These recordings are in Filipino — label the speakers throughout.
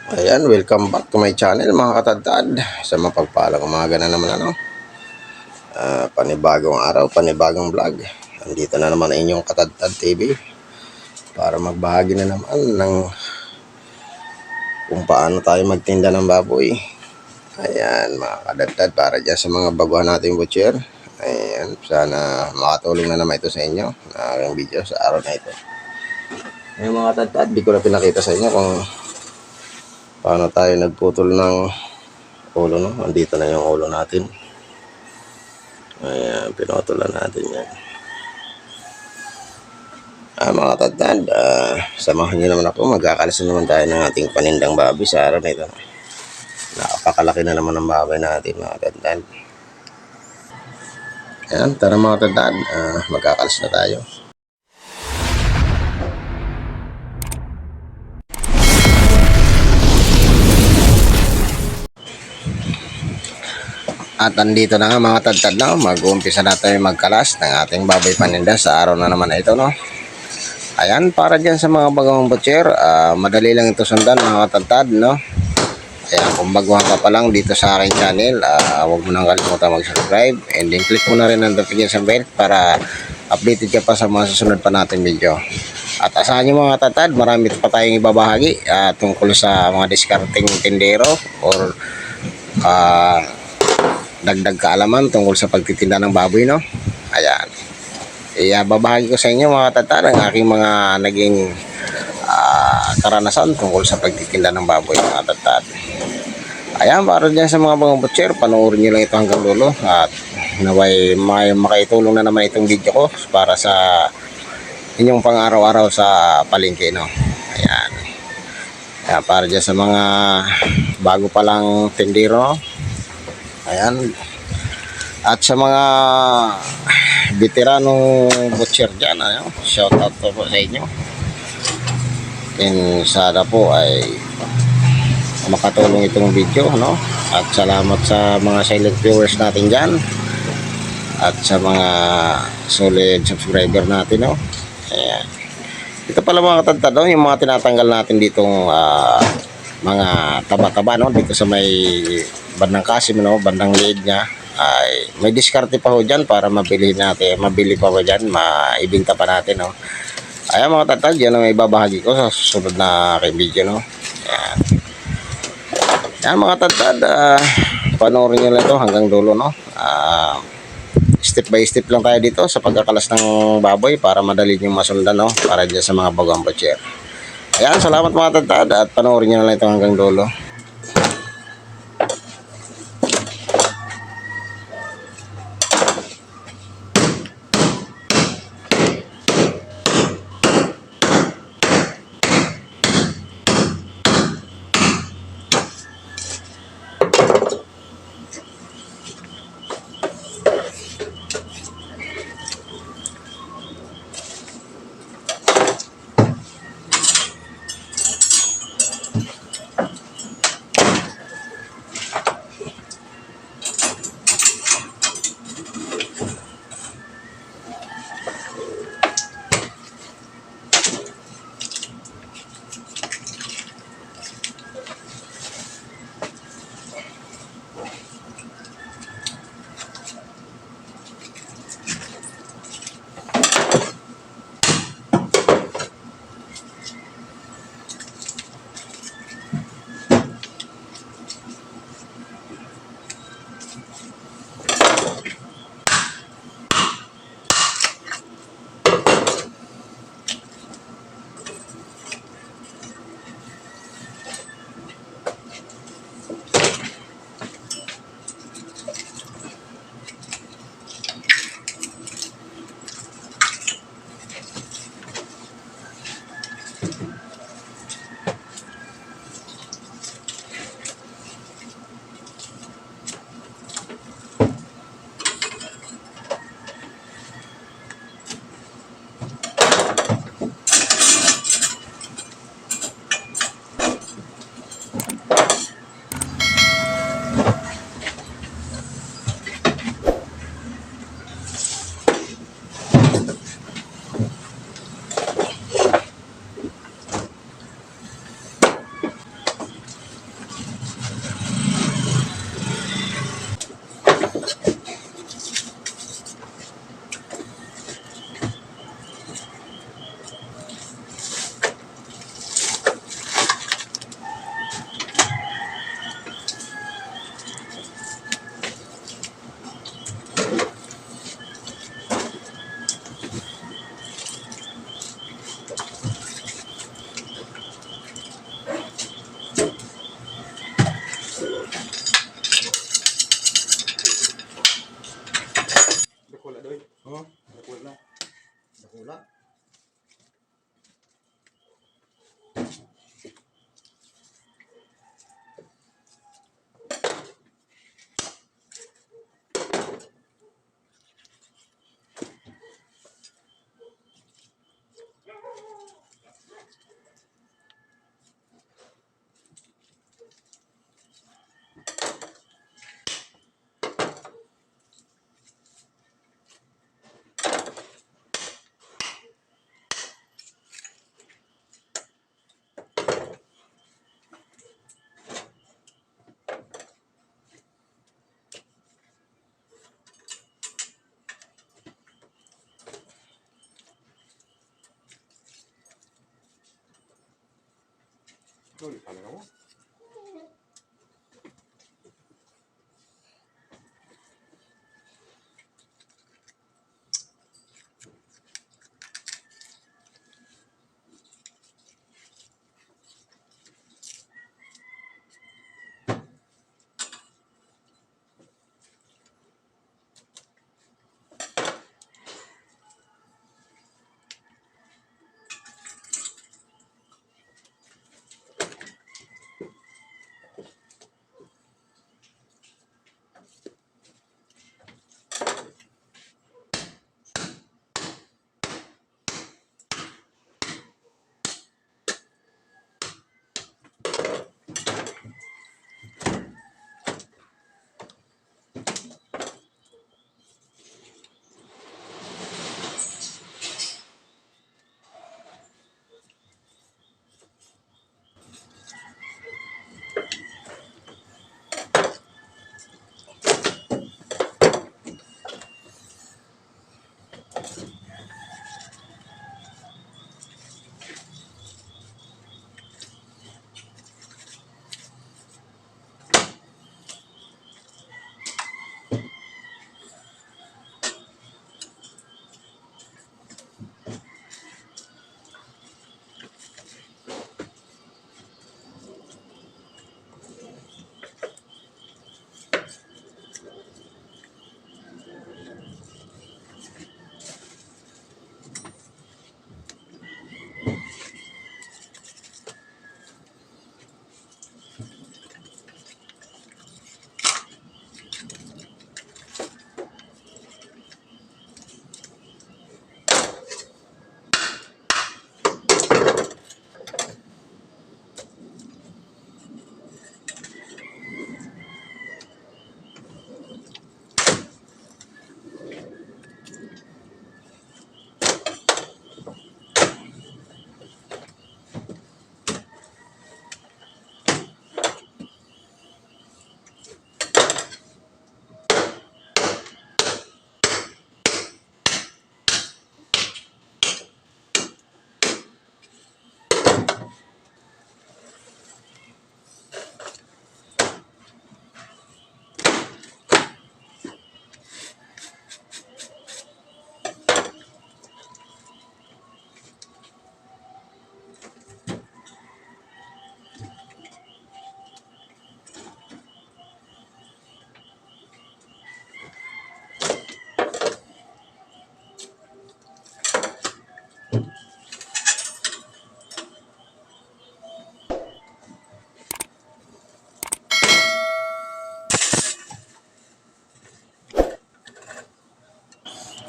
Speaker 1: Ayan, welcome back to my channel mga katadtad. Sa mapagpalang umaga na naman panibagong araw, panibagong vlog. Andito na naman ang inyong Katadtad TV para magbahagi na naman ng kung paano tayo magtinda ng baboy. Ayan mga katadtad, para dyan sa mga baguhan nating butcher. Ayan, sana makatulong na naman ito sa inyo na aking video sa araw na ito. Ayan mga katadtad, di ko na pinakita sa inyo kung paano tayo nagputol ng ulo, no? Andito na yung ulo natin. Ayan, pinutulan natin yan. Mga katadtad, samahan nyo naman ako. Magkakalas na naman tayo ng ating panindang baboy sa araw na ito. Nakapakalaki na naman ang baboy natin mga katadtad. Ayan, tara mga katadtad, magkakalas na tayo. At andito na nga mga katadtad, no? Mag-uumpisa na tayo magkalas ng ating baboy paninda sa araw na naman na ito, no? Ayan, para dyan sa mga bagong butcher, madali lang ito sundan mga katadtad, no? Ayan, kung baguhan ka pa lang dito sa aking channel, huwag mo nang kalimutan mag-subscribe and then click mo na rin ang notification bell para updated ka pa sa mga susunod pa natin video. At asahan nyo mga katadtad, marami pa tayong ibabahagi tungkol sa mga discarding tindero or dagdag kaalaman tungkol sa pagtitinda ng baboy, no? Ayan. Babahagi ko sa inyo mga katadtad ang aking mga naging karanasan tungkol sa pagtitinda ng baboy mga katadtad. Ayan, para dyan sa mga bagong butcher, panoorin nyo lang ito hanggang dulo at naway makaitulong na naman itong video ko para sa inyong pang araw-araw sa palengke, no? Ayan. Ayan, para dyan sa mga bago pa lang tindero, ayan, at sa mga veteranong butcher dyan, shout out po sa inyo. And sana po ay makatulong itong video, no? At salamat sa mga silent viewers natin dyan at sa mga solid subscriber natin, no? Ayan. Ito pala mga katadtad, no? Yung mga tinatanggal natin ditong mga taba-taba, no? Dito sa may bandang kasim, no? Bandang lead nya ay may diskarte pa ho dyan para mabili pa ho dyan, maibinta pa natin, no? Ayan mga katadtad, yan ang may babahagi ko sa susunod na aking video, no? Ayan. Ayan mga katadtad, panoorin nyo lang ito hanggang dulo, no? Step by step lang tayo dito sa pagkakalas ng baboy para madali nyo masundan, no? Para dyan sa mga bagong butcher. Ayan, salamat mga katadtad at panoorin nyo lang ito hanggang dulo.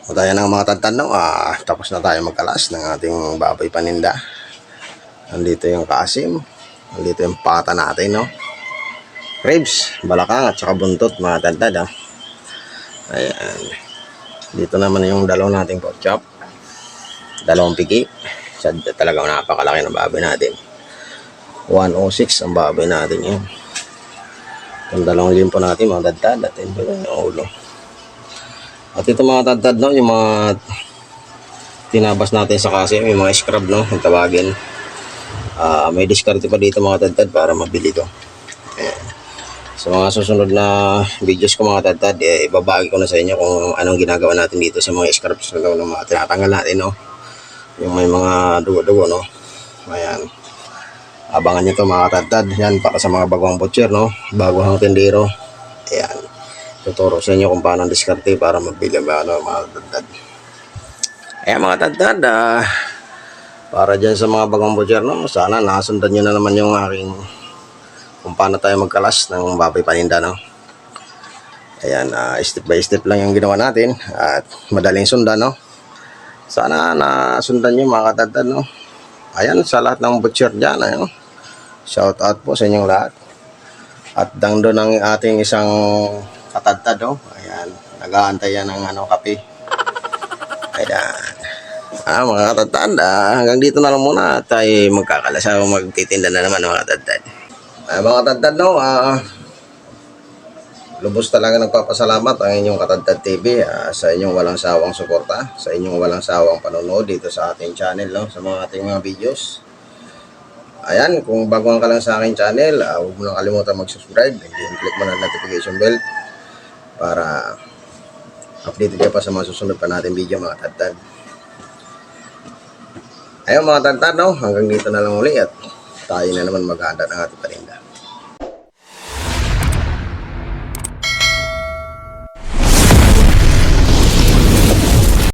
Speaker 1: O tayo ng mga tantano, tapos na tayo magkalas ng ating baboy paninda. Nandito yung kaasim, nandito yung pata natin, no? Ribs, balakang at saka buntot, mga tantad, Ayan. Dito naman yung dalawang nating pork chop. Dalawang pigi. Talagang napakalaki ng baboy natin. 106 ang baboy natin yun. Yung dalawang limpo natin, mga tantad, at ito yung ulo. At ito mga tantad, no, yung mga tinabas natin sa kasi, yung mga scrub, no, yung tawagin. May diskarte pa dito mga tantad para mabili to. Ayan. Sa mga susunod na videos ko mga tantad, ibabagi ko na sa inyo kung anong ginagawa natin dito sa mga scrubs na mga tinatanggal natin, no. Yung may mga dugo-dugo, no. Ayan. Abangan nyo to mga tantad. Yan, para sa mga bagong butcher, no, bagong tindero. Ayan. Tuturo sa inyo kung paano diskarte para mabili mga tantad. Ayan mga tantad, para dyan sa mga bagong butcher, no, sana nasundan nyo na naman yung aking kung paano tayo magkalas ng baboy paninda, no. Ayan, step by step lang yung ginawa natin at madaling sundan, no. Sana nasundan nyo mga tantad, no. Ayan, sa lahat ng butcher dyan, shout out po sa inyong lahat. At dangdo ng ating isang katantad, no. Ayan, nag-aantay yan ng kape. Ayan. Mga katantad, hanggang dito na lang muna at tayo magkakalasa o magtitinda na naman mga katantad. Mga katantad, no, lubos talaga nagpapasalamat ang inyong Katantad TV sa inyong walang sawang suporta, sa inyong walang sawang panonood dito sa ating channel, no, sa mga ating mga videos. Ayan, kung baguhan ka lang sa aking channel, huwag mo nang kalimutan mag-subscribe and then click mo na notification bell para updated ka pa sa mga susunod pa natin video mga tadtad. Ayun mga tadtad, no? Hanggang dito na lang uli at tayo na naman maghahanda ng ating parinda.